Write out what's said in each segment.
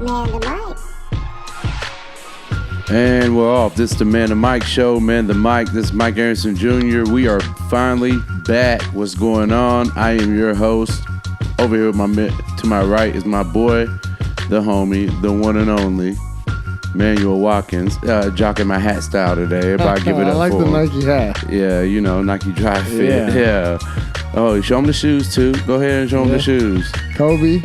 Man the Mike. And we're off. This is the Man the Mike show. Man the Mike. This is Mike Anderson Jr. We are finally back. What's going on? I am your host. Over here to my right is my boy, the homie, the one and only, Manuel Watkins. Jocking my hat style today. Everybody give it up for I like the Nike hat. Yeah, you know, Nike Dry Fit. Yeah. Oh, show them the shoes, too. Go ahead and show them the shoes. Kobe,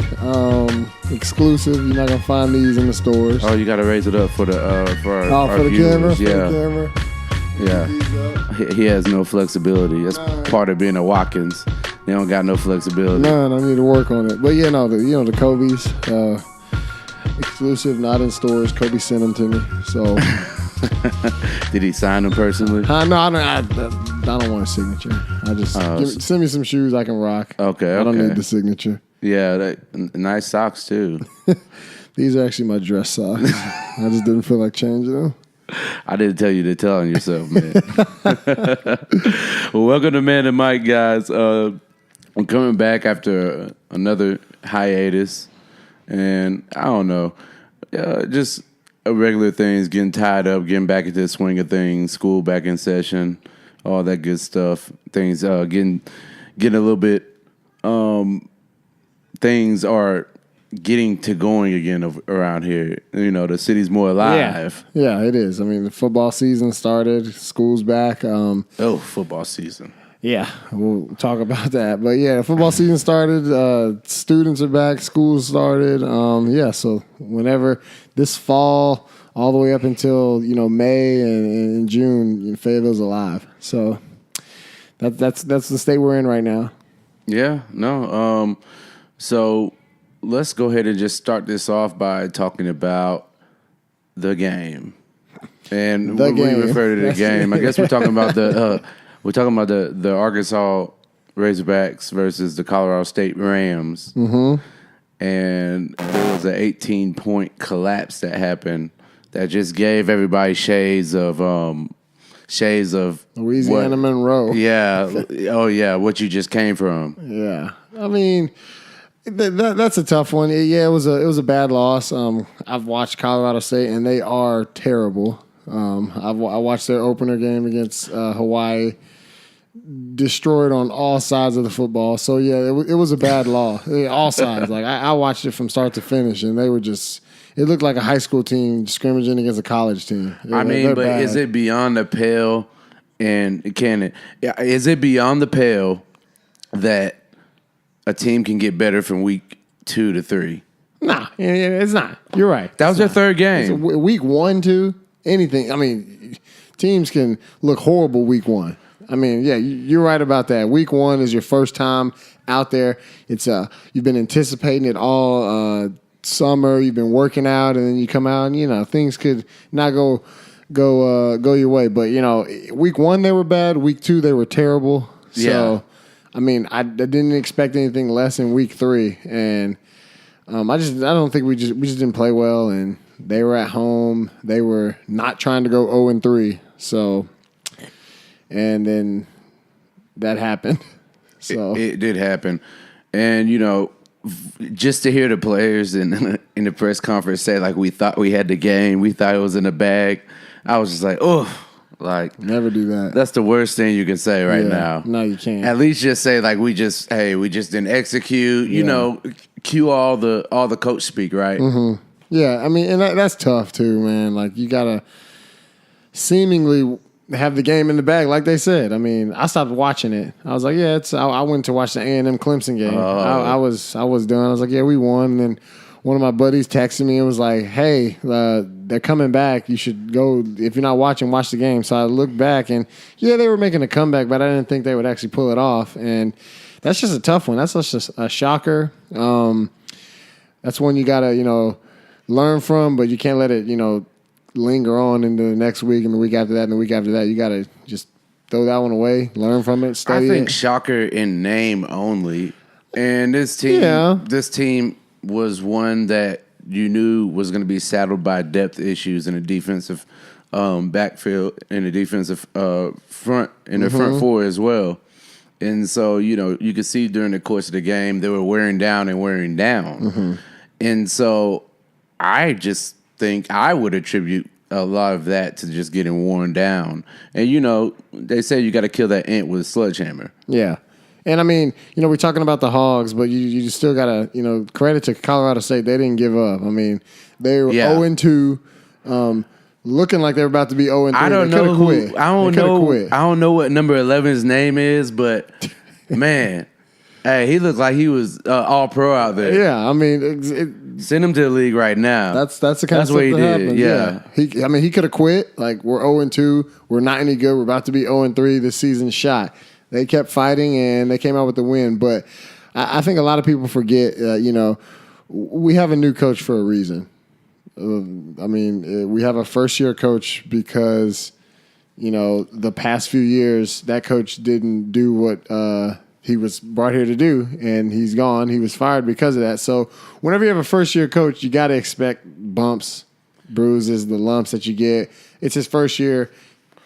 exclusive. You're not going to find these in the stores. Oh, you got to raise it up for the our for the viewers. camera. Yeah. He has no flexibility. That's part of being a Watkins. They don't got no flexibility. None. I need to work on it. But yeah, no, the Kobe's exclusive, not in stores. Kobe sent them to me. So, did he sign them personally? No, I don't want a signature. I just send me some shoes I can rock. Okay. I don't need the signature. Yeah, nice socks too. These are actually my dress socks. I just didn't feel like changing them. I didn't tell you to tell on yourself, man. Well, welcome to Man and Mike, guys. I'm coming back after another hiatus, and I don't know, just regular things, getting tied up, getting back into the swing of things, school back in session, all that good stuff. Things getting a little bit. Things are getting to going again around here. You know, the city's more alive. Yeah, it is. I mean, the football season started. School's back. Football season. Yeah, we'll talk about that. But yeah, the football season started. Students are back. School started. So whenever this fall, all the way up until May and June, Fayetteville's alive. So that's the state we're in right now. Yeah. No. So let's go ahead and just start this off by talking about the game. And we refer to the game. I guess we're talking about the Arkansas Razorbacks versus the Colorado State Rams. Mm-hmm. And there was an 18-point collapse that happened that just gave everybody shades of Louisiana Monroe. Yeah. Oh yeah, what you just came from. Yeah. I mean, that's a tough one. Yeah, it was a bad loss. I've watched Colorado State, and they are terrible. I watched their opener game against Hawaii, destroyed on all sides of the football. So yeah, it was a bad loss. All sides. Like I watched it from start to finish, and they were just. It looked like a high school team scrimmaging against a college team. But bad. Is it beyond the pale? And is it beyond the pale that a team can get better from week 2 to 3? Nah, it's not. You're right. That was their third game. Week 1, 2, anything. I mean, teams can look horrible week 1. I mean, yeah, you're right about that. Week 1 is your first time out there. It's you've been anticipating it all summer. You've been working out, and then you come out, and things could not go your way. But week 1 they were bad. Week 2 they were terrible. So. Yeah. I mean, I didn't expect anything less in week 3, and I don't think we just didn't play well, and they were at home. They were not trying to go 0-3, so and then that happened. So it did happen, and just to hear the players in the press conference say like we thought we had the game, we thought it was in the bag. I was just like, oh. Like never do that. That's the worst thing you can say right now. No, you can't. At least just say like we just didn't execute. Cue all the coach speak, right? Mm-hmm. Yeah, I mean, and that's tough too, man. Like you gotta seemingly have the game in the bag, like they said. I mean, I stopped watching it. I was like, yeah, I went to watch the A&M Clemson game. I was done. I was like, yeah, we won. And then one of my buddies texted me and was like, hey, they're coming back. You should go. If you're not watching, watch the game. So I looked back, and, yeah, they were making a comeback, but I didn't think they would actually pull it off. And that's just a tough one. That's just a shocker. That's one you got to, learn from, but you can't let it, linger on into the next week and the week after that and the week after that. You got to just throw that one away, learn from it, study it. I think shocker in name only. And this team was one that you knew was going to be saddled by depth issues in the defensive backfield, in the defensive front, in the front four as well. And so, you could see during the course of the game, they were wearing down. And so I just think I would attribute a lot of that to just getting worn down. And, they say you got to kill that ant with a sledgehammer. Yeah. And, I mean, we're talking about the Hogs, but you still got to, credit to Colorado State. They didn't give up. I mean, they were 0-2, looking like they were about to be 0-3. I don't know who. I don't know what number 11's name is, but, man, hey, he looked like he was all pro out there. Yeah, I mean, send him to the league right now. That's the kind of stuff that happens. Yeah. He could have quit. Like, we're 0-2. We're not any good. We're about to be 0-3. This season's shot. They kept fighting, and they came out with the win. But I think a lot of people forget, we have a new coach for a reason. We have a first-year coach because, the past few years, that coach didn't do what he was brought here to do, and he's gone. He was fired because of that. So whenever you have a first-year coach, you got to expect bumps, bruises, the lumps that you get. It's his first year.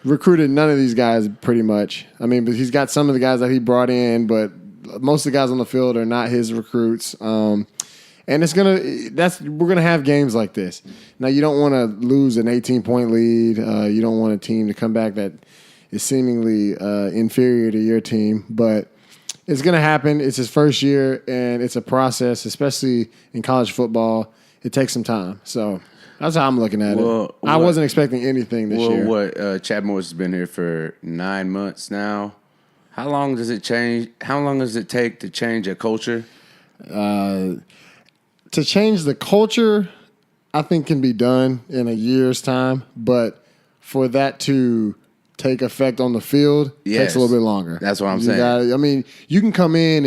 Recruited none of these guys pretty much. But he's got some of the guys that he brought in, but most of the guys on the field are not his recruits. And we're gonna have games like this. Now you don't want to lose an 18-point lead. You don't want a team to come back that is seemingly inferior to your team, but it's gonna happen. It's his first year, and it's a process, especially in college football. It takes some time. So that's how I'm looking at it. I wasn't expecting anything this year. Chad Morris has been here for 9 months now. How long does it change? How long does it take to change a culture? To change the culture, I think can be done in a year's time. But for that to take effect on the field takes a little bit longer. That's what I'm saying. You can come in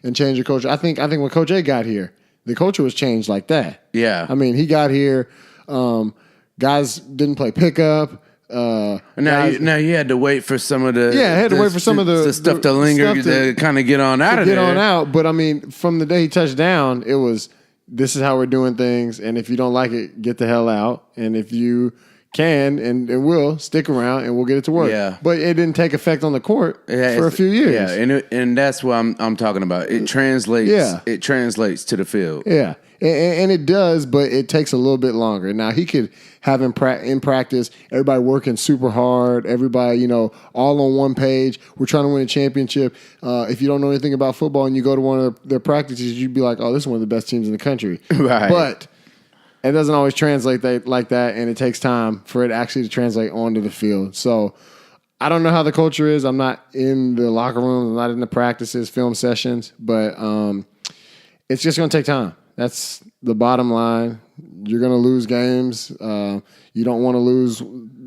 and change your culture. I think when Coach A got here, the culture was changed like that. Yeah. He got here. Guys didn't play pickup. Now you had to wait for some of the stuff to linger to kind of get on out of there. Get on out. But from the day he touched down, it was this is how we're doing things, and if you don't like it, get the hell out. And if you can and will, stick around and we'll get it to work. Yeah. But it didn't take effect on the court for a few years. Yeah, and that's what I'm talking about. It translates. Yeah. It translates to the field. Yeah. And it does, but it takes a little bit longer. Now, he could have in practice, everybody working super hard, everybody, all on one page. We're trying to win a championship. If you don't know anything about football and you go to one of their practices, you'd be like, oh, this is one of the best teams in the country. Right. But it doesn't always translate like that, and it takes time for it actually to translate onto the field. So I don't know how the culture is. I'm not in the locker rooms. I'm not in the practices, film sessions, but it's just going to take time. That's the bottom line. You're going to lose games. You don't want to lose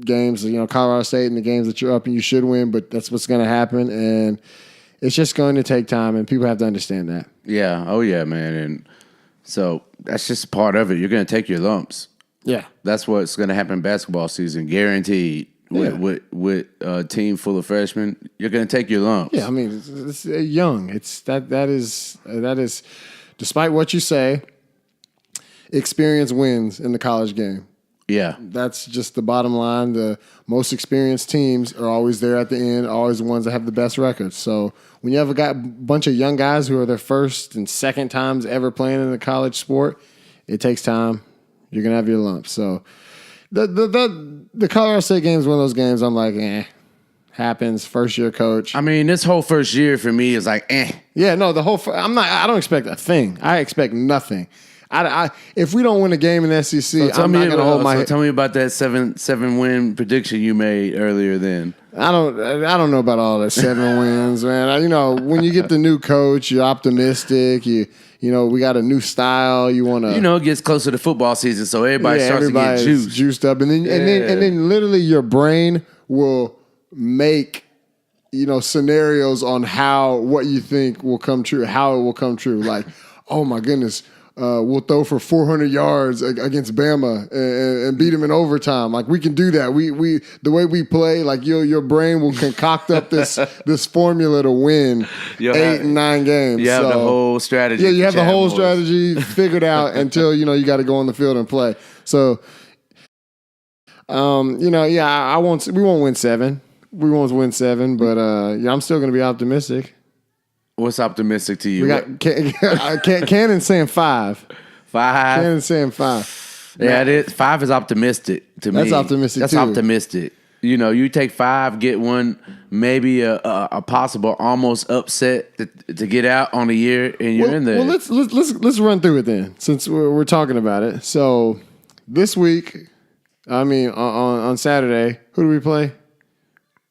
games, Colorado State and the games that you're up and you should win, but that's what's going to happen, and it's just going to take time, and people have to understand that. Yeah. Oh, yeah, man. And so that's just part of it. You're going to take your lumps. Yeah. That's what's going to happen basketball season, guaranteed. With a team full of freshmen, you're going to take your lumps. Yeah, it's young. That is despite what you say, experience wins in the college game. Yeah. That's just the bottom line. The most experienced teams are always there at the end, always the ones that have the best records. So when you have a bunch of young guys who are their first and second times ever playing in a college sport, it takes time. You're going to have your lumps. So the Colorado State game is one of those games I'm like, happens, first year coach. This whole first year for me is like, Yeah, no, I don't expect a thing. I expect nothing. If we don't win a game in the SEC, I'm not going to hold my head. Tell me about that seven win prediction you made earlier then. I don't know about all that 7 wins, man. When you get the new coach, you're optimistic. We got a new style. You want to, it gets closer to football season, so everybody starts to get juiced up, and then literally your brain will make scenarios on what you think will come true, how it will come true. Like, oh my goodness. We'll throw for 400 yards against Bama and beat them in overtime. Like, we can do that. We the way we play, like your brain will concoct up this formula to win 8 and 9 games. You have the whole strategy. Yeah, you have the whole strategy figured out until you got to go on the field and play. So, we won't win 7. We won't win 7, but I'm still going to be optimistic. What's optimistic to you? We got Cannon saying 5. 5. Cannon's saying 5. Yeah, it is. 5 is optimistic to me. That's optimistic, That's too. optimistic. You know, you take 5, get one, maybe a possible almost upset to get out on the year, and you're in there. Well, let's run through it then, since we're talking about it. So this week, I mean, on Saturday, who do we play?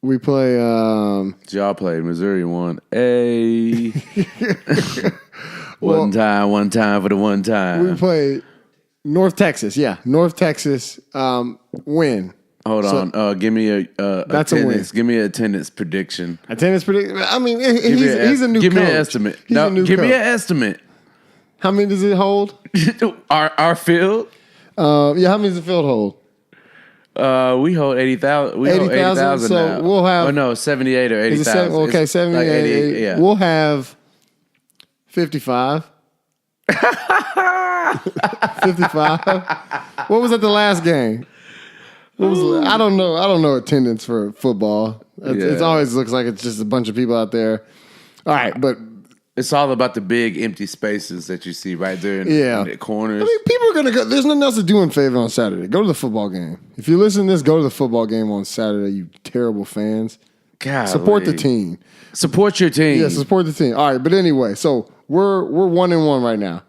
We play. Y'all played Missouri won. Hey, one time for the one time. We play North Texas. Yeah, North Texas. Win. Hold on. Give me a That's a attendance. win. Give me an attendance prediction. Attendance prediction. I mean, he's a new coach. Give me an estimate. He's a new give coach. me an estimate. How many does it hold? Our field. Yeah, how many does the field hold? We hold 80,000. We hold 80,000 so now. we'll have. Oh no, 78 or 80,000. Okay, 78. Like 88, yeah. We'll have 55. 55. What was at the last game? I don't know. I don't know attendance for football. It always looks like it's just a bunch of people out there. All right, but it's all about the big empty spaces that you see right there in the corners. I mean, people are gonna go. There's nothing else to do in Fayetteville on Saturday. Go to the football game. If you listen to this, go to the football game on Saturday. You terrible fans. Golly. Support the team. Support your team. Yeah, support the team. All right, but anyway, so we're 1-1 right now.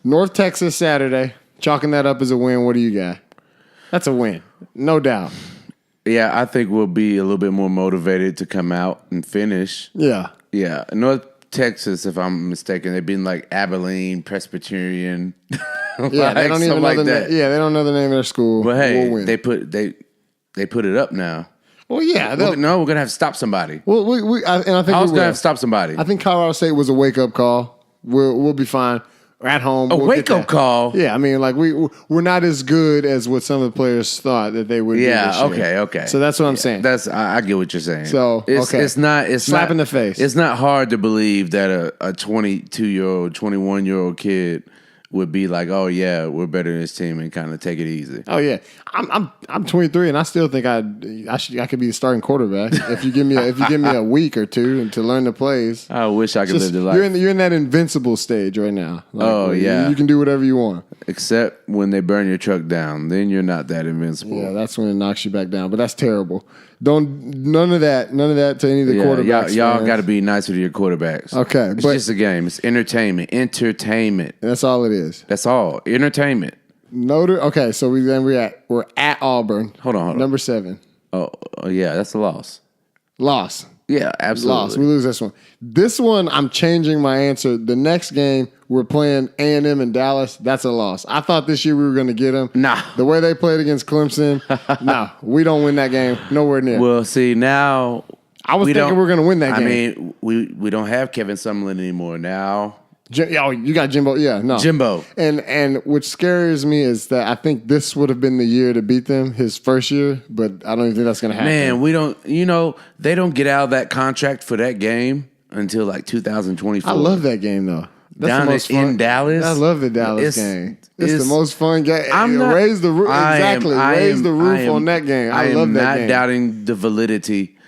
North Texas Saturday, chalking that up as a win. What do you got? That's a win, no doubt. Yeah, I think we'll be a little bit more motivated to come out and finish. Yeah. North Texas, if I'm mistaken, they've been like Abilene Presbyterian. Yeah, they don't even know the name. Yeah, they don't know the name of their school. But hey, we'll win. they put it up now. Well, yeah. We're gonna have to stop somebody. Well, I think I was gonna have to stop somebody. I think Colorado State was a wake up call. We'll be fine. We're at home. A wake up call. Yeah, I mean, like we're not as good as what some of the players thought that they would. Yeah. be this year. Okay. So that's what I'm saying. I get what you're saying. So it's not slap in the face. It's not hard to believe that a 22-year-old, 21-year-old kid would be like, oh yeah, we're better than this team, and kind of take it easy. Oh yeah, I'm 23 and I still think I could be the starting quarterback if you give me a week or two to learn the plays. I wish I could live the life. You're in that invincible stage right now. Like, yeah, you can do whatever you want. Except when they burn your truck down, then you're not that invincible. Yeah, that's when it knocks you back down. But that's terrible. None of that to any of the quarterbacks. Y'all got to be nicer to your quarterbacks. Okay, it's just a game. It's entertainment. That's all it is. That's all. Entertainment. Okay, so we're at Auburn. Hold on. Number 7. Oh yeah, that's a loss. Loss. Yeah, absolutely. Loss. We lose this one. This one, I'm changing my answer. The next game, we're playing A&M in Dallas. That's a loss. I thought this year we were going to get them. Nah. The way they played against Clemson, no, we don't win that game. Nowhere near. Well, see, now I was thinking we were going to win that game. I mean, we don't have Kevin Sumlin anymore now. You got Jimbo. Yeah, no. Jimbo. And what scares me is that I think this would have been the year to beat them, his first year, but I don't even think that's going to happen. Man, they don't get out of that contract for that game until like 2024. I love that game, though. That's Down the most fun. in Dallas. I love the Dallas game. It's the most fun game. Raise the roof on that game. I love that game. I am not doubting the validity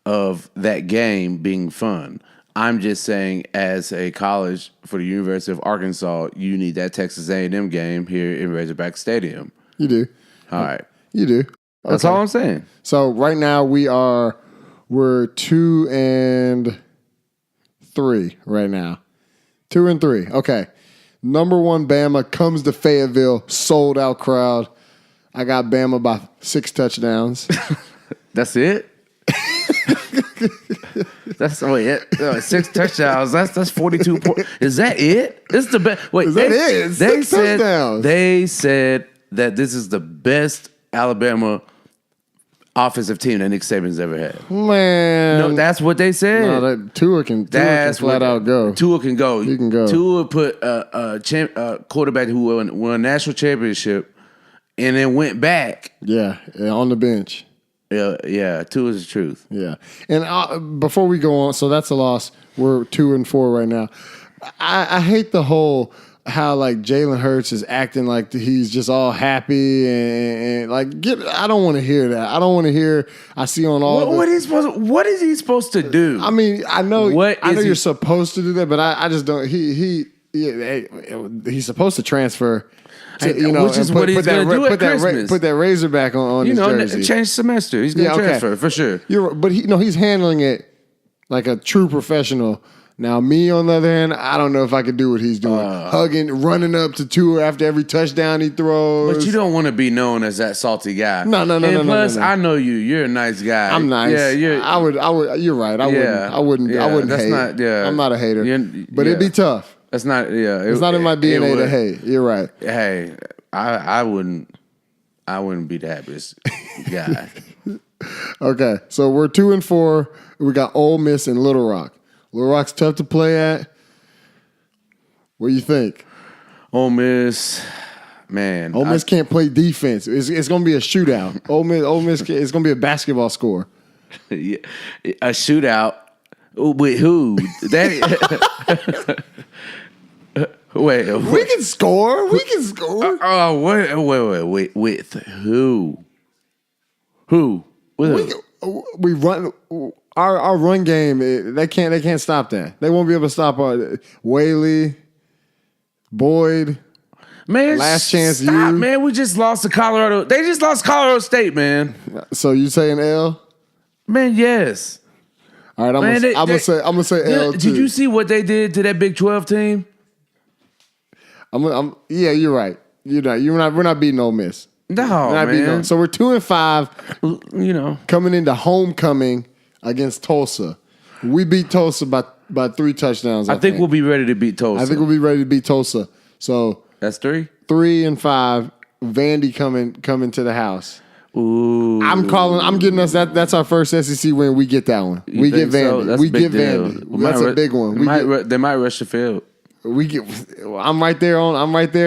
of that game being fun. I'm just saying, as a college for the University of Arkansas, you need that Texas A&M game here in Razorback Stadium. You do. All right. You do. Okay. That's all I'm saying. So right now we're 2-3 right now. 2-3. Okay. Number 1 Bama comes to Fayetteville, sold out crowd. I got Bama by 6 touchdowns. That's it? That's 6 touchdowns. That's 42 points. Is that it? It's the best. Wait, is that it? They 6 touchdowns. They said that this is the best Alabama offensive team that Nick Saban's ever had. Man, no, that's what they said. No, Tua can flat out go. Tua can go. He can go. Tua put a quarterback who won a national championship and then went back. Yeah, on the bench. Yeah, Tua is the truth. Yeah. And before we go on, so that's a loss. We're 2-4 right now. I hate the whole how like Jalen Hurts is acting like he's just all happy and like I don't want to hear that. I don't want to hear. I see on all. What is he supposed to do? I mean, I know you're supposed to do that, but I just don't. He's supposed to transfer. which is what he's going to do at Christmas. Put that Razorback on his jersey. Change semester. He's going to transfer for sure. But he's handling it like a true professional. Now, me, on the other hand, I don't know if I could do what he's doing. Hugging, running up to Tua after every touchdown he throws. But you don't want to be known as that salty guy. No. Plus, I know you. You're a nice guy. I'm nice. Yeah, I would. You're right. I wouldn't hate. I'm not a hater. But it'd be tough. That's not. Yeah. It's not in my DNA to hate. You're right. Hey, I wouldn't be the happiest guy. Okay, so we're 2-4. We got Ole Miss and Little Rock. Little Rock's tough to play at. What do you think? Ole Miss, man. Ole Miss can't play defense. It's going to be a shootout. Ole Miss, it's going to be a basketball score. Yeah, a shootout with who? Wait. We can score. Wait. With who? Who? With who? We run. Our run game, they can't stop that. They won't be able to stop Whaley, Boyd. Man, last chance. Stop, man. We just lost to Colorado. They just lost Colorado State, man. So you saying L? Man, yes. All right, I'm gonna say L too. Did you see what they did to that Big 12 team? Yeah, you're right. We're not beating Ole Miss. No, man. So we're 2-5. Coming into homecoming against Tulsa. We beat Tulsa by 3 touchdowns. I think we'll be ready to beat Tulsa. I think we'll be ready to beat Tulsa. So that's 3? 3-5. Vandy coming to the house. Ooh. I'm getting us that. That's our first SEC win. We get that one. We get Vandy. So? We get Vandy. That's a big one. They might rush the field. I'm right there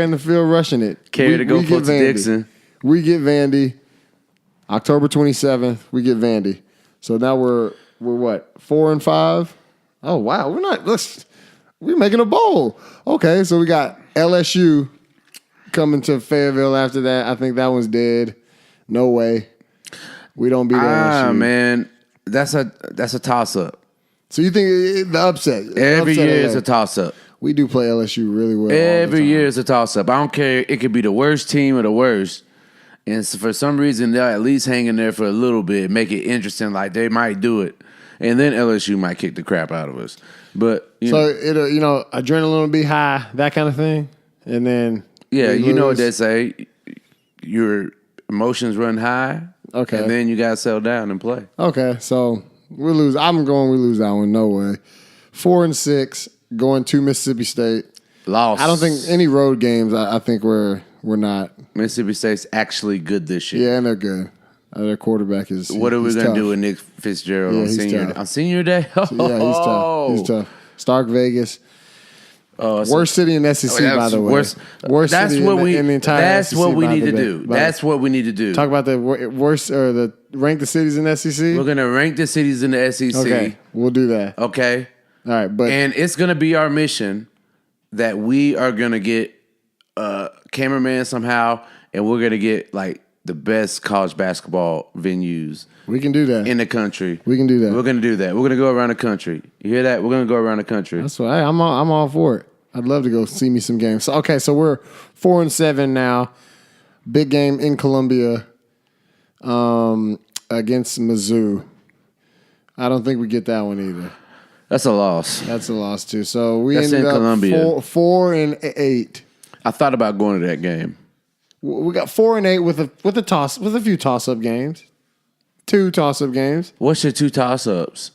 in the field rushing it. Carry to go for Dixon. We get Vandy. October 27th. We get Vandy. So now we're what? 4-5. Oh wow, we're making a bowl. Okay, so we got LSU coming to Fayetteville after that. I think that one's dead. No way. We don't beat LSU. Ah man, that's a toss up. So you think the upset? Every year is a toss up. We do play LSU really well. Every year is a toss up. I don't care. It could be the worst team or the worst. And so for some reason, they'll at least hang in there for a little bit, make it interesting, like they might do it. And then LSU might kick the crap out of us. But it'll adrenaline will be high, that kind of thing. And then you know what they say. Your emotions run high. Okay. And then you gotta settle down and play. Okay, so we lose. We lose that one, no way. 4-6, going to Mississippi State. Lost. I don't think any road games, I think we're not. Mississippi State's actually good this year. Yeah, and they're good. Their quarterback is. What are we going to do with Nick Fitzgerald on senior day? Yeah, he's tough. Stark Vegas. Worst city in SEC, by the way. Worst city in the entire That's SEC. what we need to do. That's what we need to do. Talk about the worst or rank the cities in the SEC. We're going to rank the cities in the SEC. Okay, we'll do that. Okay. All right, and it's going to be our mission that we are going to get a cameraman somehow, and we're going to get like the best college basketball venues. We can do that in the country. We can do that. We're going to do that. We're going to go around the country. You hear that? We're going to go around the country. That's why I'm all for it. I'd love to go see me some games. So, okay, so we're 4-7 now. Big game in Columbia against Mizzou. I don't think we get that one either. That's a loss. That's a loss too. So we That's ended in up Columbia. 4-8. I thought about going to that game. We got 4-8 with a few toss-up games. 2 toss-up games. What's your 2 toss-ups?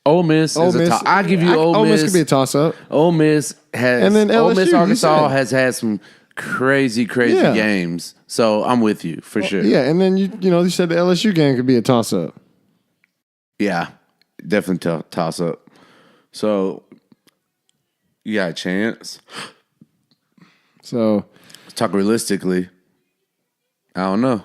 Ole Miss is a toss. I give you Ole Miss. Ole Miss could be a toss-up. Ole Miss has. And then LSU, Ole Miss Arkansas has had some crazy games. So I'm with you for sure. Yeah, and then you said the LSU game could be a toss-up. Yeah, definitely toss-up. So you got a chance. So let's talk realistically. I don't know.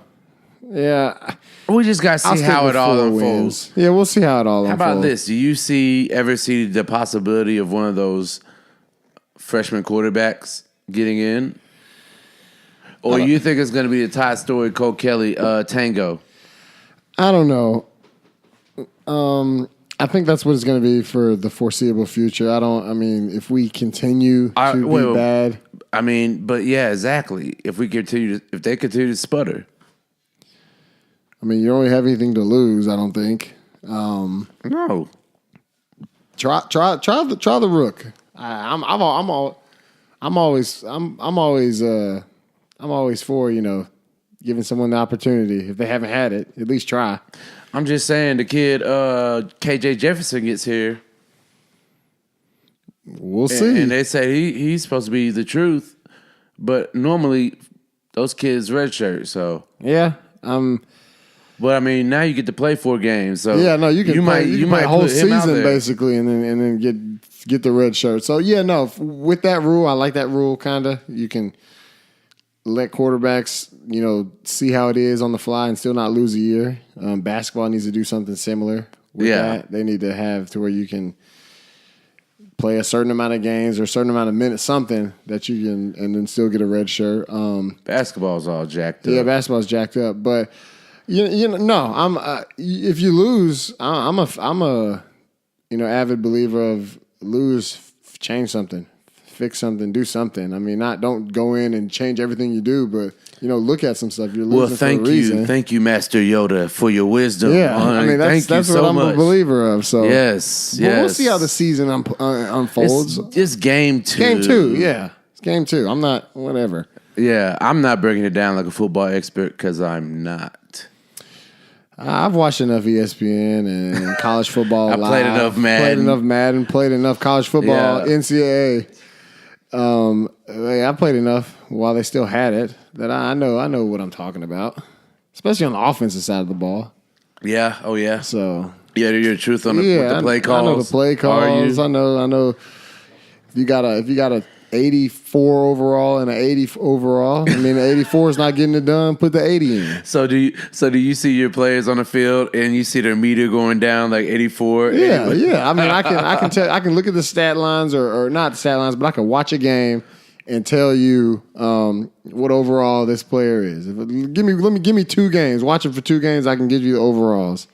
Yeah. We just got to see how it all unfolds. Yeah, we'll see how it all unfolds. How about this? Do you ever see the possibility of one of those freshman quarterbacks getting in? Or you think it's going to be the Todd Story, Cole Kelly tango? I don't know. I think that's what it's going to be for the foreseeable future. If we continue to be bad. I mean, but yeah, exactly. If they continue to sputter. I mean, you don't have anything to lose, I don't think. No. Try the rook. I'm always for, giving someone the opportunity. If they haven't had it, at least try. I'm just saying, the kid KJ Jefferson gets here. We'll see. And they say he's supposed to be the truth, but normally those kids redshirt. So yeah, But I mean, now you get to play 4 games. So yeah, no, you can play a whole season basically, and then get the red shirt. So yeah, no, with that rule, I like that rule. Kinda, you can let quarterbacks, see how it is on the fly and still not lose a year. Basketball needs to do something similar with that. They need to have to where you can play a certain amount of games or a certain amount of minutes, something that you can, and then still get a red shirt. Basketball's all jacked up. Yeah, basketball's jacked up. But no, if you lose, I'm a avid believer of lose, change something, fix something, do something. I mean, don't go in and change everything you do, but look at some stuff. You're losing for a reason. Thank you, Master Yoda, for your wisdom. Yeah, I mean that's what I'm a believer of. So yes, but we'll see how the season unfolds. It's game 2. Game 2, yeah, it's game 2. I'm not whatever. Yeah, I'm not breaking it down like a football expert because I'm not. I've watched enough ESPN and college football. I played enough Madden. Played enough college football, NCAA. I played enough while they still had it that I know what I'm talking about, especially on the offensive side of the ball. Yeah. Oh yeah. So yeah, you're the truth on with the play calls. I know the play calls. I know. If you got a 84 overall and an 80 overall, I mean, the 84 is not getting it done. Put the 80 in. So do you see your players on the field and you see their meter going down like 84? Yeah. I mean, I can look at the stat lines or not the stat lines, but I can watch a game and tell you what overall this player is. Give me 2 games. Watch it for 2 games. I can give you the overalls.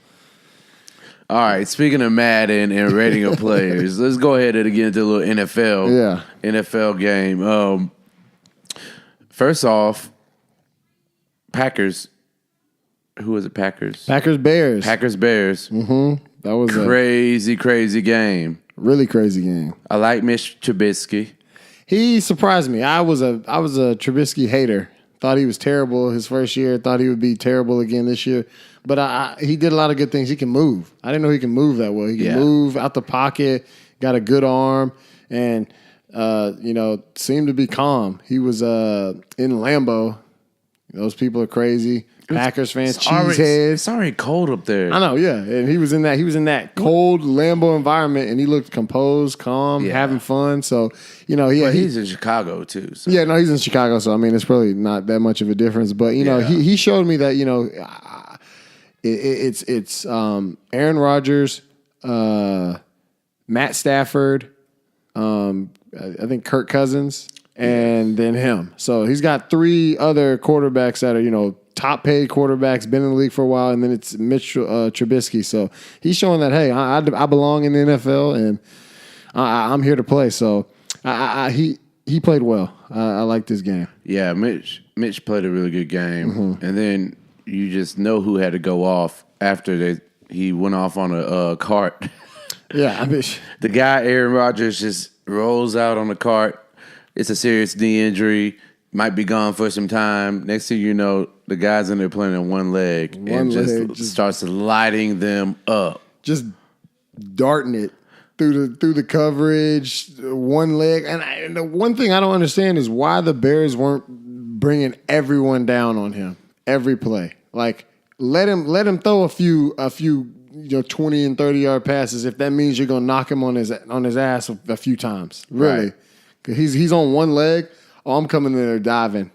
All right. Speaking of Madden and rating of players, let's go ahead and get into a little NFL game. First off, Packers. Who was it? Packers. Bears. Mm-hmm. That was crazy game. Really crazy game. I like Mitch Trubisky. He surprised me. I was a Trubisky hater. Thought he was terrible his first year. Thought he would be terrible again this year. But he did a lot of good things. He can move. I didn't know he can move that well. He can move out the pocket, got a good arm, and seemed to be calm. He was in Lambeau. Those people are crazy. Packers fans, cheeseheads. It's already cold up there. I know, yeah. And he was in that cold Lambeau environment, and he looked composed, calm, having fun. So, he's in Chicago too. So. Yeah, no, he's in Chicago. So I mean, it's probably not that much of a difference. But he showed me that it's Aaron Rodgers, Matt Stafford, I think Kirk Cousins, and then him. So he's got 3 other quarterbacks that are top paid quarterbacks, been in the league for a while, and then it's Mitch Trubisky. So he's showing that, hey, I belong in the NFL, and I'm here to play. So he played well. I like this game. Yeah, Mitch played a really good game, and then you just know who had to go off after he went off on a cart. Yeah, I mean, the guy Aaron Rodgers just rolls out on the cart. It's a serious knee injury. Might be gone for some time. Next thing you know, the guy's in there playing on one leg and just starts lighting them up. Just darting it through the coverage, one leg. And the one thing I don't understand is why the Bears weren't bringing everyone down on him every play. Like let him throw a few 20 and 30-yard passes if that means you're gonna knock him on his ass a few times. Really, right. He's on one leg. Oh, I'm coming in there diving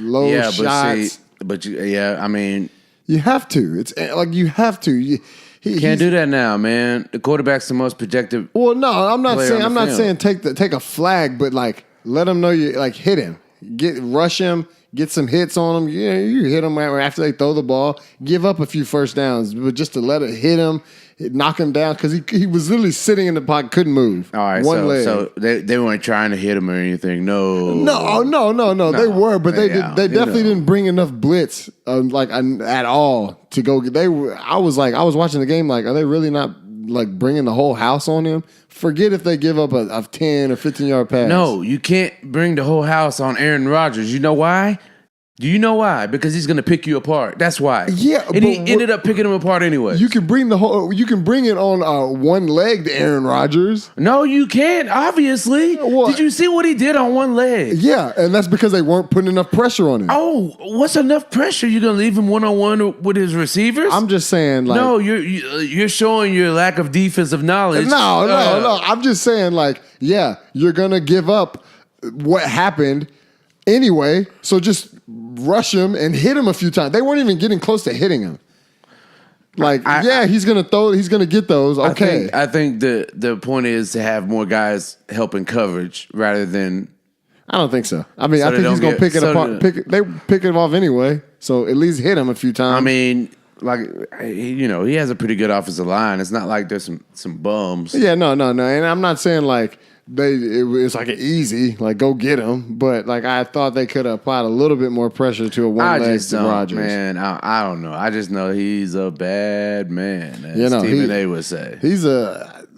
low shots. I mean, you have to. It's like you have to. You can't do that now, man. The quarterback's the most projected. Well, no, I'm not saying take a flag, but like let him know you like hit him, rush him. Get some hits on them. Yeah, you hit them after they throw the ball. Give up a few first downs, but just to let it hit them, knock him down because he was literally sitting in the pocket, couldn't move. All right, one leg. So they weren't trying to hit him or anything. No. They were, but they definitely didn't bring enough blitz at all to go. I was watching the game like, are they really not like bringing the whole house on him? Forget if they give up a 10 or 15-yard pass. No, you can't bring the whole house on Aaron Rodgers. You know why? Do you know why? Because he's going to pick you apart. That's why. Yeah, and he ended up picking him apart anyway. You can bring it on one leg to Aaron Rodgers. No, you can't. Obviously. What? Did you see what he did on one leg? Yeah, and that's because they weren't putting enough pressure on him. Oh, what's enough pressure? You going to leave him one-on-one with his receivers? I'm just saying, like, no, you're showing your lack of defensive knowledge. No. I'm just saying, like, yeah, you're gonna give up what happened anyway, so just rush him and hit him a few times. They weren't even getting close to hitting him. Like, he's gonna throw. He's gonna get those. Okay. I think the point is to have more guys helping coverage rather than. I don't think so. I mean, I think he's gonna pick it apart. They pick it off anyway. So at least hit him a few times. I mean, like, he has a pretty good offensive line. It's not like there's some bums. Yeah, no. And I'm not saying like it's like an easy, like, go get him. But like, I thought they could have applied a little bit more pressure to a one-leg Rodgers. Man, I don't know. I just know he's a bad man, as Stephen A would say.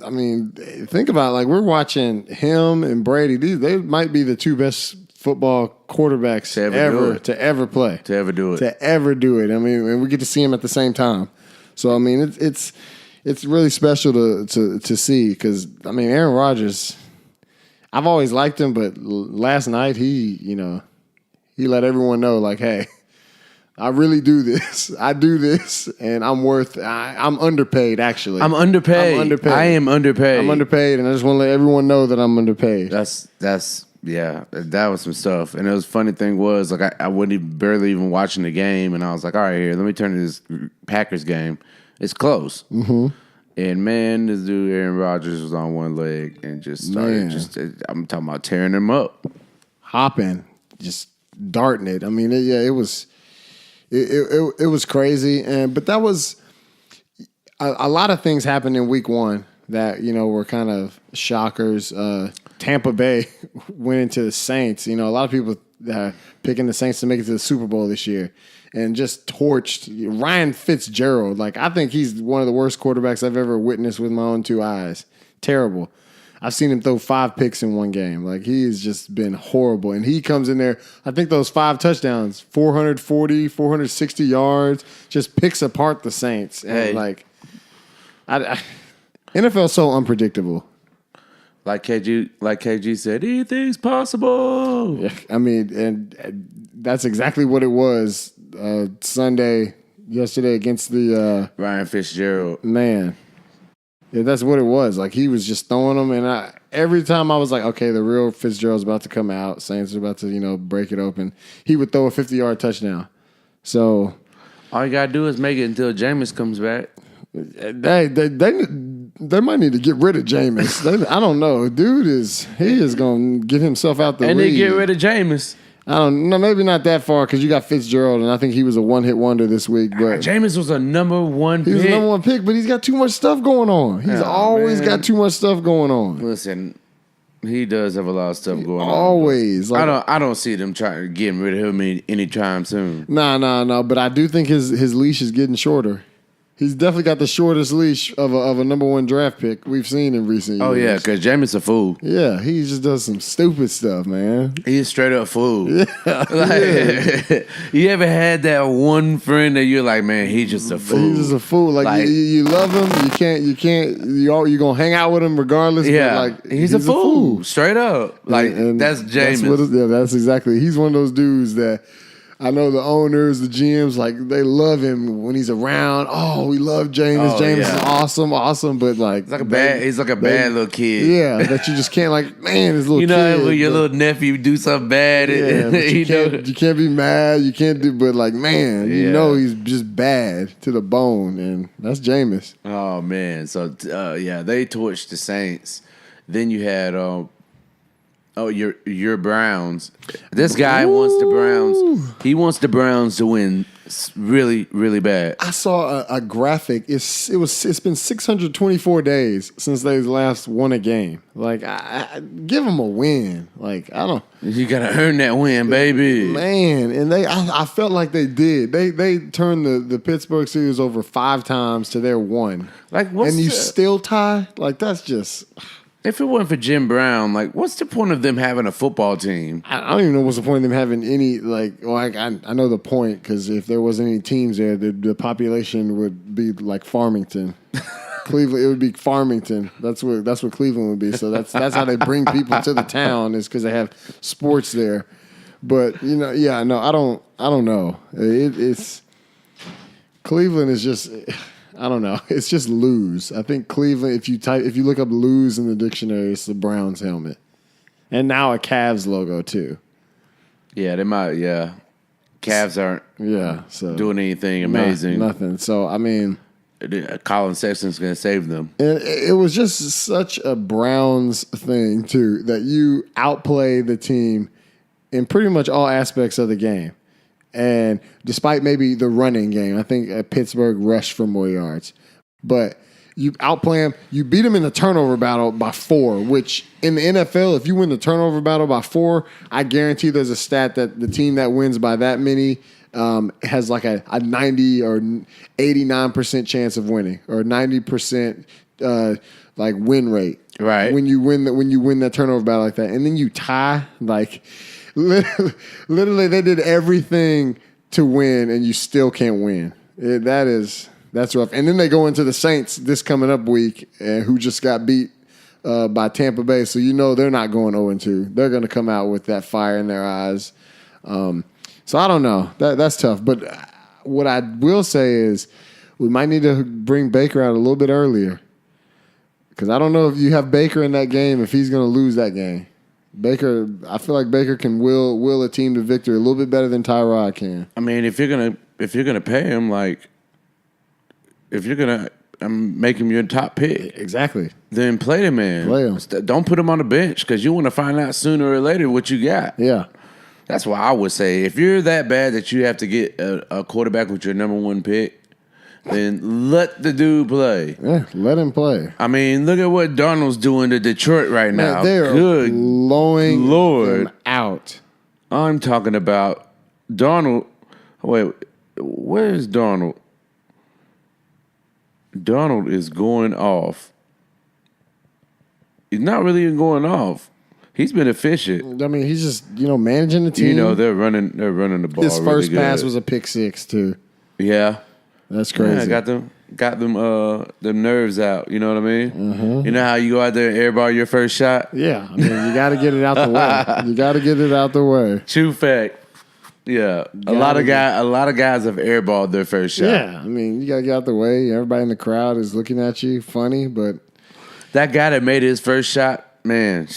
I mean, think about it, like, we're watching him and Brady. They might be the two best football quarterbacks to ever play. To ever do it. I mean, and we get to see him at the same time. So, I mean, it's really special to see because, I mean, Aaron Rodgers, I've always liked him, but last night he let everyone know, like, hey, I really do this. I do this, and I'm underpaid, actually. I'm underpaid. I am underpaid. I'm underpaid, and I just want to let everyone know that I'm underpaid. Yeah, that was some stuff. And the funny thing was, like, I wasn't barely even watching the game, and I was like, all right, here, let me turn to this Packers game. It's close. Mm-hmm. And, man, this dude, Aaron Rodgers, was on one leg and just started I'm talking about tearing him up. Hopping, just darting it. I mean, it was crazy. But that was a lot of things happened in week one that, were kind of shockers. Tampa Bay went into the Saints. A lot of people picking the Saints to make it to the Super Bowl this year. And just torched Ryan Fitzgerald. Like, I think he's one of the worst quarterbacks I've ever witnessed with my own two eyes. Terrible. I've seen him throw 5 picks in one game. Like, he's just been horrible. And he comes in there, I think those 5 touchdowns, 440, 460 yards, just picks apart the Saints. And, NFL's so unpredictable. Like KG said, anything's possible. Yeah, I mean, and that's exactly what it was yesterday against the Ryan Fitzgerald. Man, yeah, that's what it was. Like, he was just throwing them, and every time I was like, okay, the real Fitzgerald's about to come out. Saints are about to break it open. He would throw a 50-yard touchdown. So all you gotta do is make it until Jameis comes back. They might need to get rid of Jameis. I don't know. Dude is going to get himself out the league. And they get rid of Jameis. I don't know. Maybe not that far because you got Fitzgerald, and I think he was a one-hit wonder this week. But Jameis was a number one pick. He was a number one pick, but he's got too much stuff going on. He's always got too much stuff going on. Listen, he does have a lot of stuff going on. Always. I don't see them trying to get rid of him anytime soon. No. But I do think his leash is getting shorter. He's definitely got the shortest leash of a number one draft pick we've seen in recent years. Oh, yeah, because Jameis a fool. Yeah, he just does some stupid stuff, man. He's straight up fool. Yeah. You ever had that one friend that you're like, man, he's just a fool. He's just a fool. Like you love him. You're going to hang out with him regardless. Yeah, but he's a fool. Straight up. Like, and that's Jameis. That's exactly. He's one of those dudes that I know the owners, the GMs, like, they love him when he's around. Oh, we love Jameis. Jameis is awesome, but like, he's like a bad little kid. Yeah, that you just can't, like, man, his little kid. When your little nephew do something bad, you can't be mad. You can't do, but like, man, you know he's just bad to the bone, and that's Jameis. Oh man, so they torched the Saints. Then you had Oh, your Browns. This guy wants the Browns. He wants the Browns to win really, really bad. I saw a graphic. It's been 624 days since they last won a game. Like, I give them a win. Like, I don't. You gotta earn that win, baby. Man, and I felt like they did. They turned the Pittsburgh series over 5 times to their 1. Like, and you still tie? Like, that's just. If it wasn't for Jim Brown, like, what's the point of them having a football team? I don't even know what's the point of them having any, like, well, I know the point, because if there wasn't any teams there, the population would be like Farmington. Cleveland, it would be Farmington. That's what Cleveland would be. So that's how they bring people to the town, is because they have sports there. But, I don't know. It's Cleveland is just, I don't know. It's just lose. I think Cleveland, if you look up lose in the dictionary, it's the Browns helmet. And now a Cavs logo too. Yeah, they might, yeah. Cavs aren't doing anything amazing. Nothing. So, I mean, Colin Sexton's going to save them. And it was just such a Browns thing too, that you outplay the team in pretty much all aspects of the game. And despite maybe the running game, I think Pittsburgh rushed for more yards. But you outplay them. You beat them in the turnover battle by 4, which in the NFL, if you win the turnover battle by 4, I guarantee there's a stat that the team that wins by that many has like a 90 or 89% chance of winning, or 90% like win rate. Right. When you win that turnover battle like that. And then you tie, like literally they did everything to win and you still can't win. That's rough. And then they go into the Saints this coming up week, who just got beat by Tampa Bay. So they're not going 0-2. They're going to come out with that fire in their eyes. So I don't know. That's tough. But what I will say is we might need to bring Baker out a little bit earlier, because I don't know if you have Baker in that game, if he's going to lose that game. I feel like Baker can will a team to victory a little bit better than Tyrod can. I mean, if you're gonna pay him, like, if you're gonna make him your top pick, exactly, then play the man. Play him. Don't put him on the bench, because you want to find out sooner or later what you got. Yeah, that's why I would say, if you're that bad that you have to get a quarterback with your number 1 pick, then let the dude play. Yeah, let him play. I mean, look at what Darnold's doing to Detroit right now. They're Good blowing Lord him out. I'm talking about Darnold. Wait, where is Darnold? Darnold is going off. He's not really even going off. He's been efficient. I mean, he's just managing the team. They're running the ball. His first really pass good. was a pick 6 too. Yeah. That's crazy. Yeah, got them nerves out. You know what I mean? Mm-hmm. You know how you go out there and airball your first shot? Yeah, I mean, you got to get it out the way. You got to get it out the way. True fact. Yeah, a lot of guys have airballed their first shot. Yeah, I mean, you got to get out the way. Everybody in the crowd is looking at you funny, but that guy that made his first shot, man.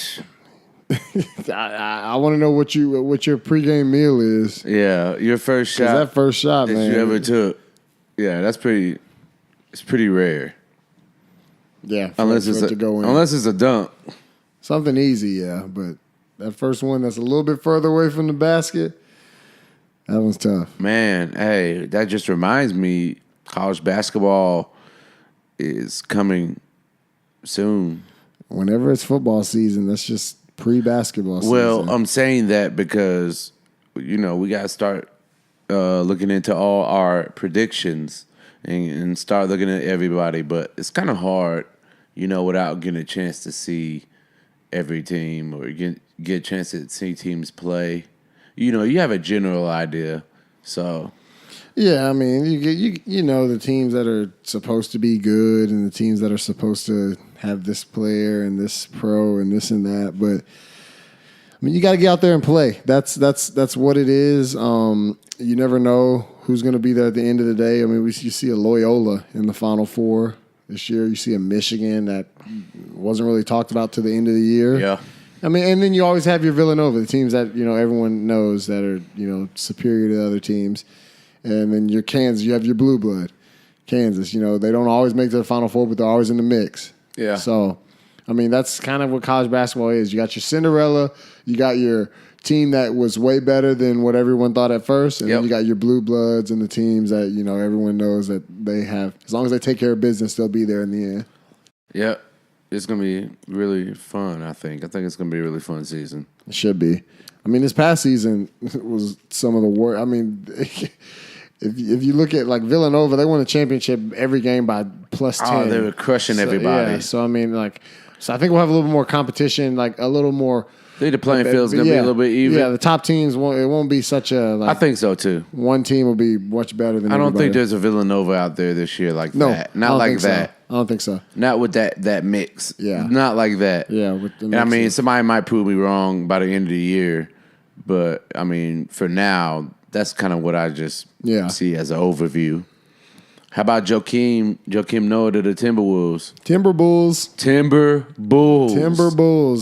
I want to know what your pregame meal is. Yeah, your first shot. That first shot, that man, you ever took. Yeah, it's pretty rare. Yeah, unless it's a dunk. Something easy, yeah. But that first one that's a little bit further away from the basket, that one's tough. Man, hey, that just reminds me, college basketball is coming soon. Whenever it's football season, that's just pre-basketball season. Well, I'm saying that because, we got to start looking into all our predictions and start looking at everybody. But it's kind of hard, without getting a chance to see every team or get a chance to see teams play. You have a general idea. So, yeah, I mean, you know the teams that are supposed to be good and the teams that are supposed to have this player and this pro and this and that. But I mean, you got to get out there and play. That's what it is. You never know who's going to be there at the end of the day. I mean, you see a Loyola in the Final Four this year. You see a Michigan that wasn't really talked about to the end of the year. Yeah. I mean, and then you always have your Villanova, the teams that everyone knows that are superior to other teams, and then your Kansas, you have your blue blood, Kansas. They don't always make it to the Final Four, but they're always in the mix. Yeah. So, I mean, that's kind of what college basketball is. You got your Cinderella, you got your team that was way better than what everyone thought at first, and then you got your blue bloods and the teams that, you know, everyone knows that they have. As long as they take care of business, they'll be there in the end. Yep. It's going to be really fun, I think. I think it's going to be a really fun season. It should be. I mean, this past season was some of the worst. I mean, if you look at like Villanova, they won the championship every game by plus 10. Oh, they were crushing everybody. Yeah, so I mean, so I think we'll have a little bit more competition, like a little more. I think the playing field's going to be a little bit even. Yeah, the top teams won't be such a. Like, I think so too. One team will be much better than. I don't everybody. think there's a Villanova out there this year like that. Not like that. So. I don't think so. Not with that mix. Yeah. Not like that. Yeah. With the and I mean, somebody might prove me wrong by the end of the year, but I mean, for now, that's kind of what I just see as an overview. How about Joakim Noah to the Timberwolves? Timber Bulls.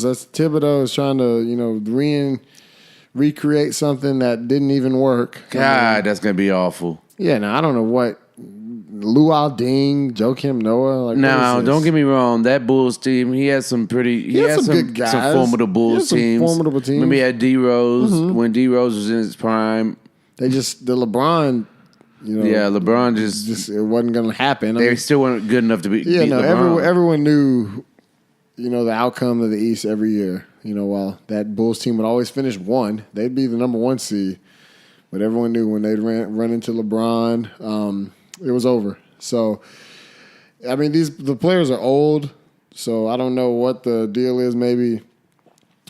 That's Thibodeau is trying to, you know, recreate something that didn't even work. God, that's gonna be awful. Yeah, now I don't know what Luol Deng, Joakim Noah. Like, no, don't get me wrong. That Bulls team, he had some pretty. He had some good guys. Some formidable Bulls teams. Formidable teams. Maybe he had D Rose when D Rose was in his prime. The LeBron. You know, yeah, LeBron just it wasn't going to happen. They still weren't good enough to beat LeBron. Everyone knew, you know, the outcome of the East every year. You know, while that Bulls team would always finish one, they'd be the number one seed. But everyone knew when they'd run into LeBron, it was over. So, I mean, the players are old, so I don't know what the deal is. Maybe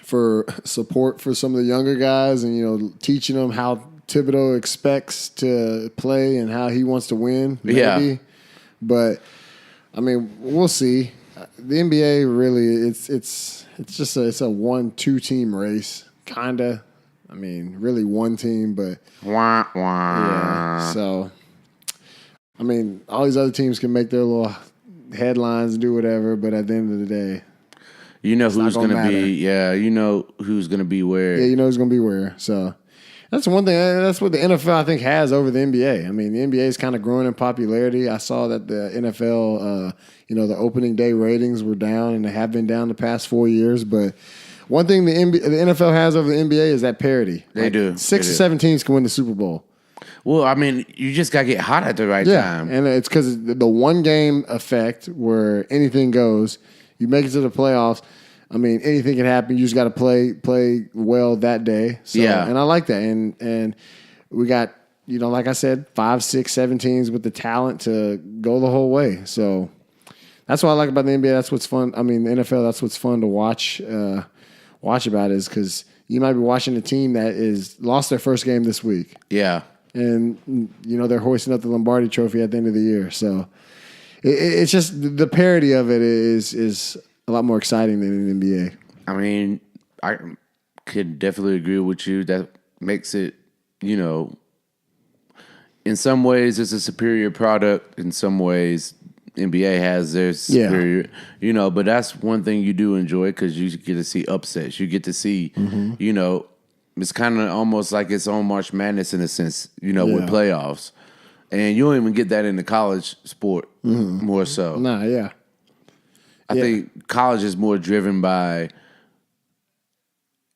for support for some of the younger guys, and you know, teaching them how Thibodeau expects to play and how he wants to win. Maybe. Yeah. But I mean, we'll see. The NBA really, it's just a 1-2 team race, kinda. I mean, really one team, but yeah. So, I mean, all these other teams can make their little headlines and do whatever, but at the end of the day, you know who's going to be. Yeah, you know who's going to be where. Yeah, you know who's going to be where. So. That's one thing. That's what the NFL, I think, has over the NBA. I mean, the NBA is kind of growing in popularity. I saw that the NFL, the opening day ratings were down, and they have been down the past 4 years. But one thing the NFL has over the NBA is that parity. They do. 6 or 7 teams can win the Super Bowl. Well, I mean, you just got to get hot at the right time. And it's because the one-game effect where anything goes. You make it to the playoffs. I mean, anything can happen. You just got to play well that day. So, and I like that. And we got, you know, like I said, 5, 6, 7 teams with the talent to go the whole way. So that's what I like about the NBA. That's what's fun. I mean, the NFL. That's what's fun to watch about is because you might be watching a team that is lost their first game this week. Yeah, and you know they're hoisting up the Lombardi Trophy at the end of the year. So it's just the parody of it is a lot more exciting than in the NBA. I mean, I could definitely agree with you. That makes it, you know, in some ways it's a superior product. In some ways, NBA has their superior, you know, but that's one thing you do enjoy because you get to see upsets. You get to see, you know, it's kind of almost like its own March Madness in a sense, you know, with playoffs. And you don't even get that in the college sport more so. Nah, yeah. I think college is more driven by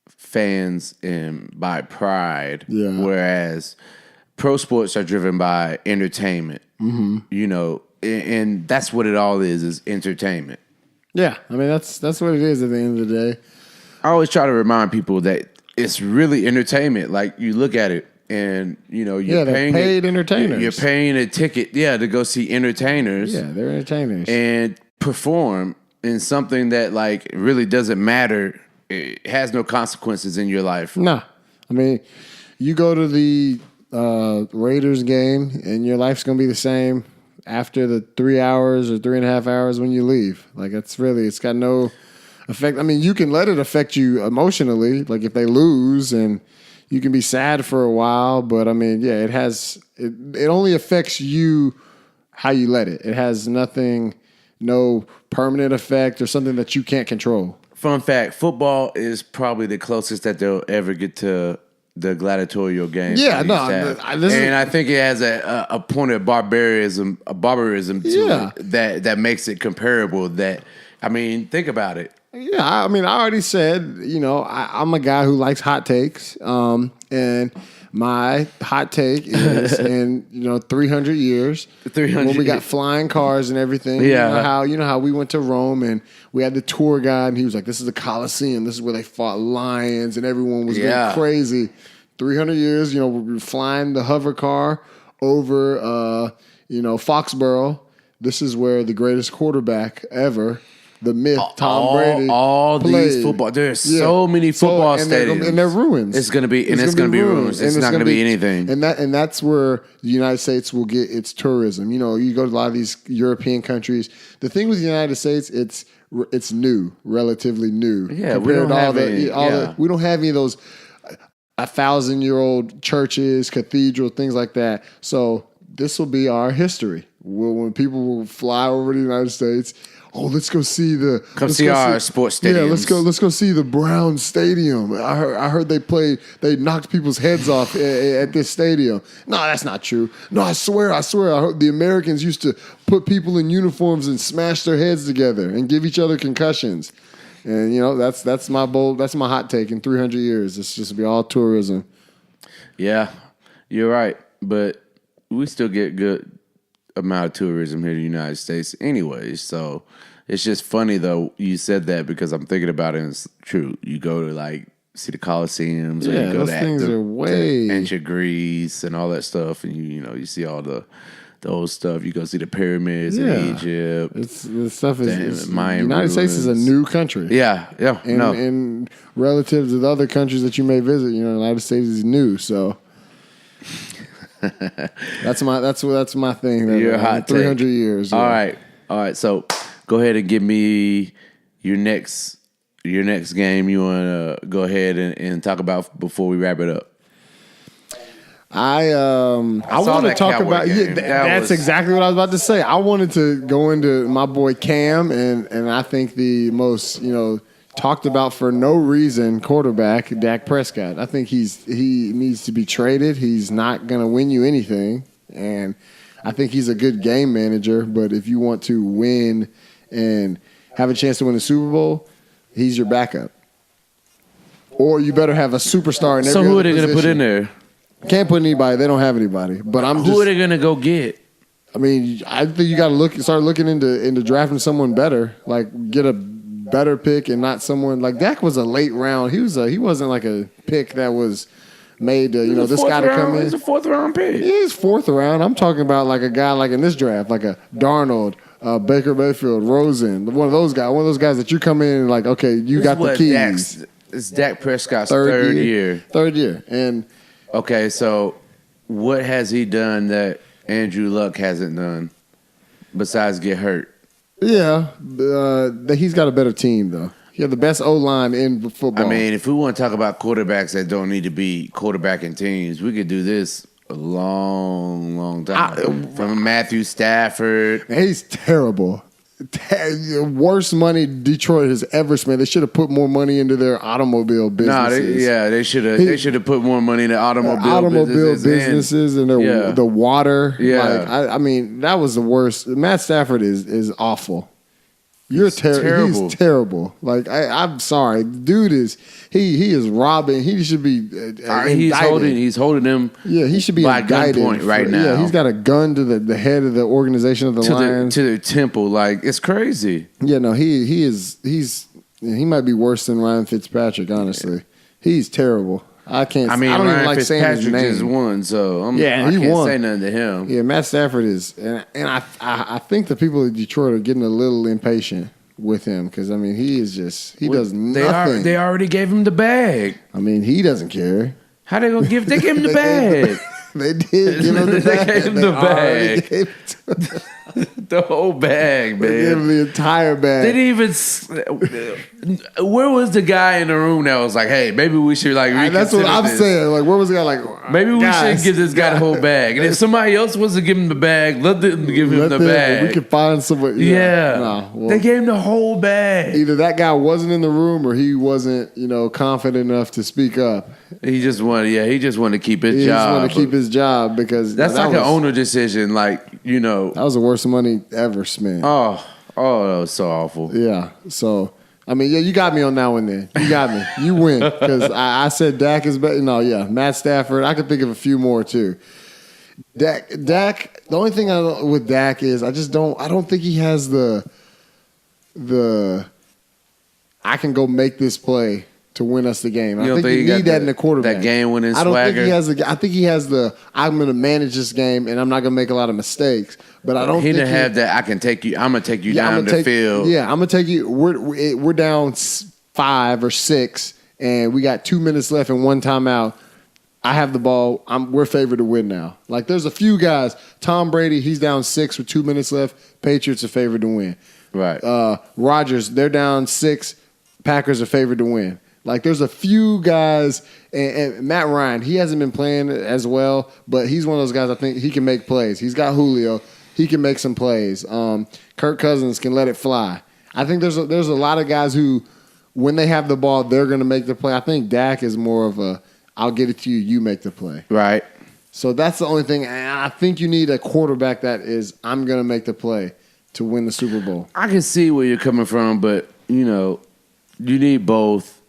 fans and by pride, whereas pro sports are driven by entertainment. You know, and that's what it all is entertainment. Yeah, I mean that's what it is at the end of the day. I always try to remind people that it's really entertainment. Like you look at it, and you know you're paying paid entertainers. You're paying a ticket, to go see entertainers. Yeah, they're entertainers and perform in something that like really doesn't matter. It has no consequences in your life. Nah, I mean you go to the Raiders game, and your life's gonna be the same after the 3 hours or 3.5 hours when you leave. Like it's got no effect. I mean, you can let it affect you emotionally, like if they lose, and you can be sad for a while. But I mean, yeah, it only affects you how you let it. It has no permanent effect or something that you can't control. Fun fact: football is probably the closest that they'll ever get to the gladiatorial game. Yeah, no, and I think it has a point of barbarism to it that makes it comparable. That I mean, think about it. Yeah, I mean, I already said, I'm a guy who likes hot takes. And my hot take is in 300 years, 300 when we got flying cars and everything. Yeah. You know how we went to Rome and we had the tour guide and he was like, "This is the Colosseum. This is where they fought lions," and everyone was going crazy. 300 years, we're flying the hover car over, Foxborough. This is where the greatest quarterback ever, the myth, Tom Brady. All these football. There's so many football stadiums. And they're ruins. It's going to be ruins. It's not going to be anything. And that's where the United States will get its tourism. You go to a lot of these European countries. The thing with the United States, it's new, relatively new. Yeah, we don't have we don't have any of those 1,000-year-old churches, cathedrals, things like that. So this will be our history. When people will fly over the United States, let's go see our sports stadiums. Yeah, let's go see the Brown Stadium. I heard they knocked people's heads off at this stadium. No, that's not true. No, I swear. I heard the Americans used to put people in uniforms and smash their heads together and give each other concussions. And that's my hot take. In 300 years, it's just be all tourism. Yeah, you're right, but we still get good amount of tourism here in the United States anyways. So it's just funny though you said that because I'm thinking about it and it's true. You go to see the Coliseums, or you go those things are way ancient Greece and all that stuff, and you see all the old stuff. You go see the pyramids in Egypt. The stuff is Mayan United States is a new country. Yeah. And relative to the other countries that you may visit, the United States is new. So that's my thing. Your hot 300 take. Years. Yeah. All right. So go ahead and give me your next game. You want to go ahead and talk about before we wrap it up. I want to talk about that's exactly what I was about to say. I wanted to go into my boy Cam and I think the most talked about for no reason quarterback Dak Prescott. I think he needs to be traded. He's not going to win you anything, and I think he's a good game manager. But if you want to win and have a chance to win the Super Bowl, he's your backup. Or you better have a superstar in every So who are they going to put in there? Can't put anybody. They don't have anybody. But who are they going to go get? I mean, I think you got to start looking into drafting someone better. Like get a better pick and not someone like Dak was a late round. He wasn't like a pick that was made to, this guy to come in. He's a 4th round pick. He's 4th round. I'm talking about like a guy like in this draft, like a Darnold, Baker Mayfield, Rosen, one of those guys that you come in and like, okay, you got the keys. It's Dak Prescott's third year. Third year. And okay, so what has he done that Andrew Luck hasn't done besides get hurt? Yeah, he's got a better team, though. He had the best O-line in football. I mean, if we want to talk about quarterbacks that don't need to be quarterbacking teams, we could do this a long, long time. From Matthew Stafford. He's terrible. Worst money Detroit has ever spent. They should have put more money into their automobile businesses. They should have. They should have put more money into automobile businesses and the water. Yeah, I mean that was the worst. Matt Stafford is awful. He's terrible. He's terrible. Like I'm sorry, dude he is robbing. He should be. He's holding him. Yeah, he should be by indicted gunpoint right now. Yeah, he's got a gun to the head of the organization of the Lions to their temple. Like it's crazy. Yeah, no, he might be worse than Ryan Fitzpatrick. Honestly, he's terrible. I can't. I don't Ryan even like saying his name. Just won, so I can't say nothing to him. Yeah, Matt Stafford is, and I think the people of Detroit are getting a little impatient with him because he is just does nothing. They already gave him the bag. He doesn't care. How they gonna give? They gave him the bag. They did give him the bag. They gave him the bag. The whole bag, man. They gave him the entire bag. They didn't even. Where was the guy in the room that was like, "Hey, maybe we should That's what I'm saying. Like, where was the guy? Like, maybe we should give this guy the whole bag. And if somebody else was to give him the bag, let them give him the bag. We could find somebody. Yeah. They gave him the whole bag. Either that guy wasn't in the room or he wasn't, confident enough to speak up. He just wanted to keep his job. He just wanted to keep his job because that's an owner decision. Like, that was the worst money ever spent. Oh, Oh, that was so awful. Yeah. So, I mean, yeah, you got me on that one then. You got me. You win. Because I said Dak is better. No, yeah. Matt Stafford. I could think of a few more, too. Dak. The only thing with Dak is I don't think he has the I can go make this play to win us the game. I think you need that in the quarterback. That game winning swagger. I don't think he has I think he has the I'm going to manage this game and I'm not going to make a lot of mistakes. But I don't. He didn't have that. I can take you. I'm going to take you down the field. Yeah, I'm going to take you. We're down 5 or 6, and we got 2 minutes left and 1 timeout. I have the ball. We're favored to win now. Like there's a few guys. Tom Brady, he's down 6 with 2 minutes left. Patriots are favored to win. Right. Rodgers, they're down 6. Packers are favored to win. Like there's a few guys, and Matt Ryan, he hasn't been playing as well, but he's one of those guys I think he can make plays. He's got Julio. He can make some plays. Kirk Cousins can let it fly. I think there's a lot of guys who, when they have the ball, they're going to make the play. I think Dak is more of a, I'll get it to you, you make the play. Right. So that's the only thing. And I think you need a quarterback that is, I'm going to make the play to win the Super Bowl. I can see where you're coming from, but, you need both.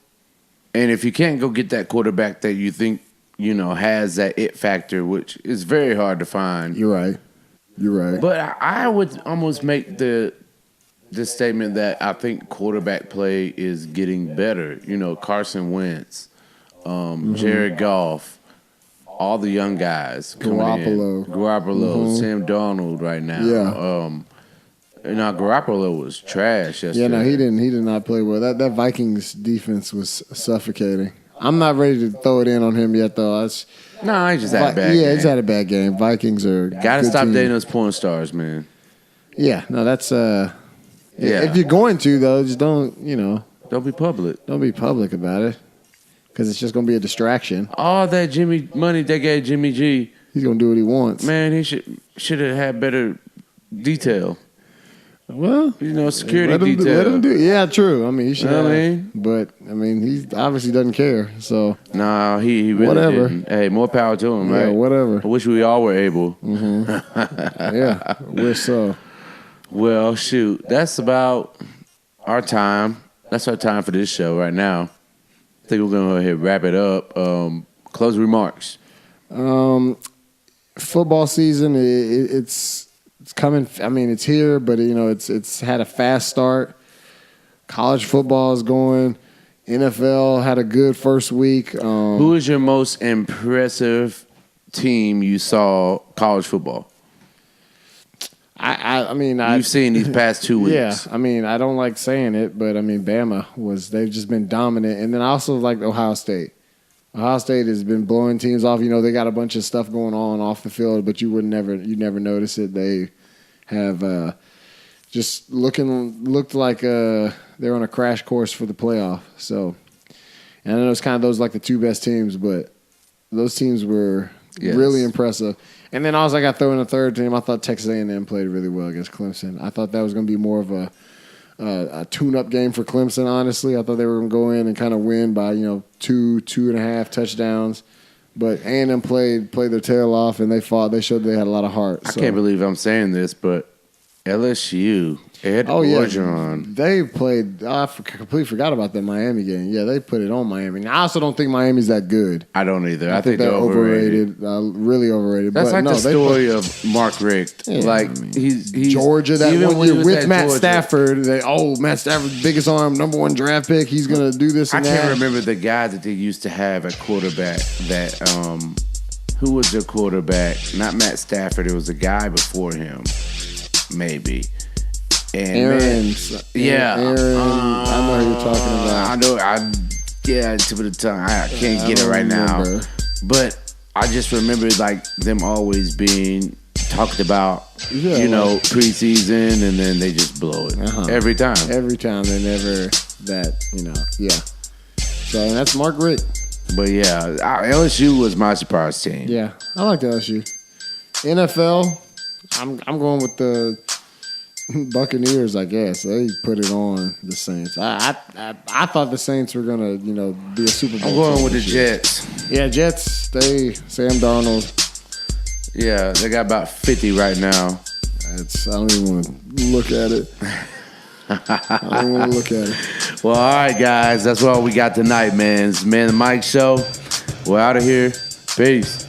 And if you can't go get that quarterback that you think, has that it factor, which is very hard to find. You're right. But I would almost make the statement that I think quarterback play is getting better. Carson Wentz, Jared Goff, all the young guys coming in. Garoppolo, Sam Darnold right now. Yeah. Garoppolo was trash yesterday. Yeah, no, he did not play well. That Vikings defense was suffocating. I'm not ready to throw it in on him yet, though. He just had a bad game. Yeah, he's had a bad game. Vikings are gotta stop dating those porn stars, man. Yeah, no, that's if you're going to though, just don't be public. Don't be public about it, because it's just gonna be a distraction. All that Jimmy money they gave Jimmy G, he's gonna do what he wants. Man, he should have had better detail. Well, security detail. Let him do. Yeah, true. I mean, he should. But he obviously doesn't care. So nah, he really whatever. Didn't. Hey, more power to him, right? Yeah, whatever. I wish we all were able. Mm-hmm. Yeah, wish so. Well, shoot, that's about our time. That's our time for this show right now. I think we're gonna go ahead and wrap it up. Closing remarks. Football season, it's coming. I mean, it's here, but it's had a fast start. College football is going. NFL had a good first week. Who is your most impressive team you saw college football? You've seen these past 2 weeks. Yeah, I don't like saying it, but Bama they've just been dominant, and then I also like Ohio State. Ohio State has been blowing teams off. They got a bunch of stuff going on off the field, but you never notice it. They have just looked like they're on a crash course for the playoff. So, and I know it's kind of those like the 2 best teams, but those teams were really impressive. And then also I got thrown in a third team. I thought Texas A&M played really well against Clemson. I thought that was going to be more of a tune-up game for Clemson, honestly. I thought they were going to go in and kind of win by, 2.5 touchdowns. But A&M played their tail off, and they fought. They showed they had a lot of heart. I can't believe I'm saying this, but LSU, Ed Orgeron. They played. I completely forgot about that Miami game. Yeah, they put it on Miami. Now, I also don't think Miami's that good. I don't either. I think they're overrated. Really overrated. That's the story of Mark Richt. Yeah, he's Georgia that one year with Matt Stafford. Matt Stafford, biggest arm, number 1 draft pick. He's going to do this and that. I can't remember the guy that they used to have at quarterback that who was their quarterback? Not Matt Stafford. It was a guy before him. Maybe. And Aaron. I know who you're talking about. Tip of the tongue. I can't get it right now. But I just remember them always being talked about, preseason, and then they just blow it every time. Every time they never So and that's Mark Richt. But yeah, LSU was my surprise team. Yeah, I like LSU. NFL. I'm going with the Buccaneers, I guess. They put it on the Saints. I thought the Saints were gonna, be a Super Bowl. I'm going with the Jets. Yeah, Jets. Sam Darnold. Yeah, they got about 50 right now. I don't even want to look at it. I don't want to look at it. Well, all right, guys. That's all we got tonight, man. It's the Man and Mike Show. We're out of here. Peace.